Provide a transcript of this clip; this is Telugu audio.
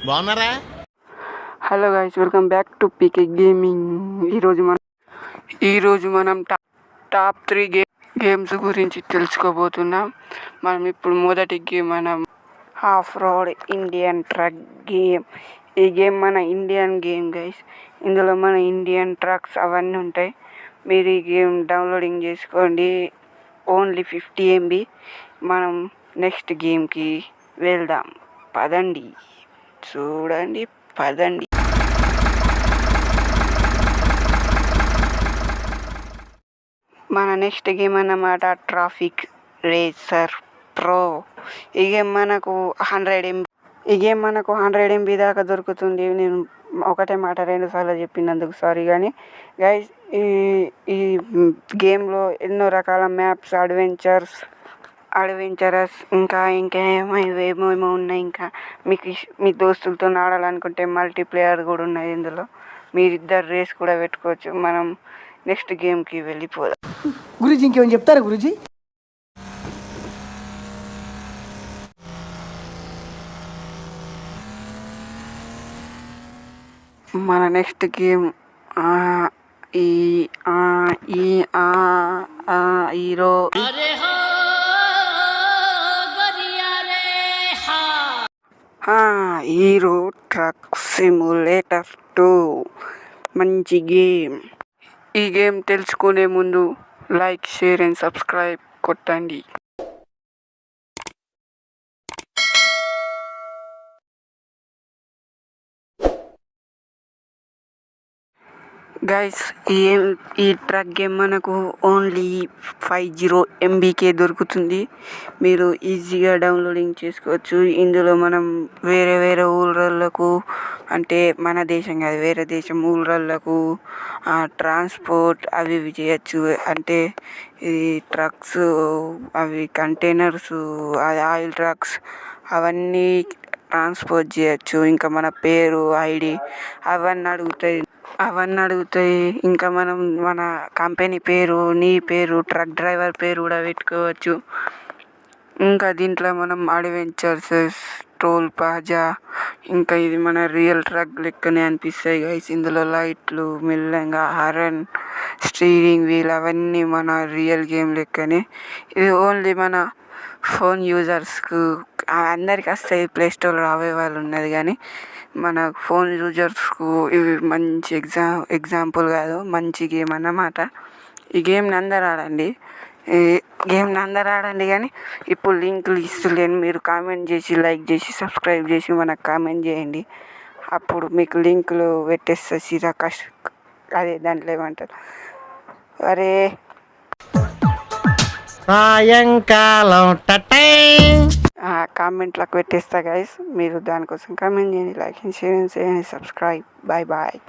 బాగున్నారా? Hello guys, welcome back to PK gaming. ఈరోజు మనం టాప్ 3 గేమ్స్ గురించి తెలుసుకోబోతున్నాం. మనం ఇప్పుడు మొదటి గేమ్ మనం of road Indian truck game. ఈ గేమ్ మన ఇండియన్ గేమ్ గైస్. ఇందులో మన ఇండియన్ ట్రక్స్ అవన్నీ ఉంటాయి. మీరు ఈ గేమ్ డౌన్లోడింగ్ చేసుకోండి. Only 50 MB. మనం నెక్స్ట్ గేమ్కి వెళ్దాం. పదండి, చూడండి, పదండి. మన నెక్స్ట్ గేమ్ అన్నమాట ట్రాఫిక్ రేసర్ ప్రో. ఈ గేమ్ మనకు 100 MB దాకా దొరుకుతుంది. నేను ఒకటే మాట 2 సార్లు చెప్పినందుకు సారీ. కానీ గైస్, ఈ గేమ్లో ఎన్నో రకాల మ్యాప్స్, అడ్వెంచరస్ ఇంకా ఏమేమో ఉన్నాయి. ఇంకా మీ దోస్తులతో ఆడాలనుకుంటే మల్టీప్లేయర్ కూడా ఉన్నది. ఇందులో మీరిద్దరు రేస్ కూడా పెట్టుకోవచ్చు. మనం నెక్స్ట్ గేమ్కి వెళ్ళిపోదాం. గురూజీ ఇంకేమైనా చెప్తారా గురూజీ? మన next game hero truck simulator 2. మంచి గేమ్. ఈ గేమ్ తెలుసుకునే ముందు లైక్, షేర్ అండ్ సబ్స్క్రైబ్ కొట్టండి. గైస్, ఈ ట్రక్ గేమ్ మనకు ఓన్లీ 50 MBకే దొరుకుతుంది. మీరు ఈజీగా డౌన్లోడింగ్ చేసుకోవచ్చు. ఇందులో మనం వేరే ఊళ్ళకు, అంటే మన దేశం కాదు, వేరే దేశం ఊళ్ళకు ట్రాన్స్పోర్ట్ అవి ఇవి చేయొచ్చు. అంటే ఈ ట్రక్స్, అవి కంటైనర్స్, ఆయిల్ ట్రక్స్ అవన్నీ ట్రాన్స్పోర్ట్ చేయొచ్చు. ఇంకా మన పేరు, ఐడి అవన్నీ అడుగుతాయి. ఇంకా మనం మన కంపెనీ పేరు, నీ పేరు, ట్రక్ డ్రైవర్ పేరు కూడా పెట్టుకోవచ్చు. ఇంకా దీంట్లో మనం అడ్వెంచర్స్, టోల్ ప్లాజా, ఇంకా ఇది మన రియల్ ట్రక్ లెక్కనే అనిపిస్తాయి గైస్. ఇందులో లైట్లు, మెల్లగా హారన్, స్టీరింగ్ వీల్ అవన్నీ మన రియల్ గేమ్ లెక్కనే. ఇది ఓన్లీ మన ఫోన్ యూజర్స్కు అందరికి వస్తాయి. ప్లేస్టోర్లో అవైలబుల్ ఉన్నది. కానీ మన ఫోన్ యూజర్స్కు ఇవి మంచి ఎగ్జాంపుల్ కాదు, మంచి గేమ్ అన్నమాట. ఈ గేమ్ని అందరు ఆడండి. కానీ ఇప్పుడు లింకులు ఇస్తలేను. మీరు కామెంట్ చేసి, లైక్ చేసి, సబ్స్క్రైబ్ చేసి మనకు కామెంట్ చేయండి. అప్పుడు మీకు లింకులు పెట్టేస్తా అదే దాంట్లో ఏమంటారు, అరే సాయంకాలం కామెంట్లకు పెట్టేస్తా గైస్. మీరు దానికోసం కామెంట్ చేయండి, లైక్ చేయండి, షేర్ చేయండి, సబ్స్క్రైబ్. బాయ్.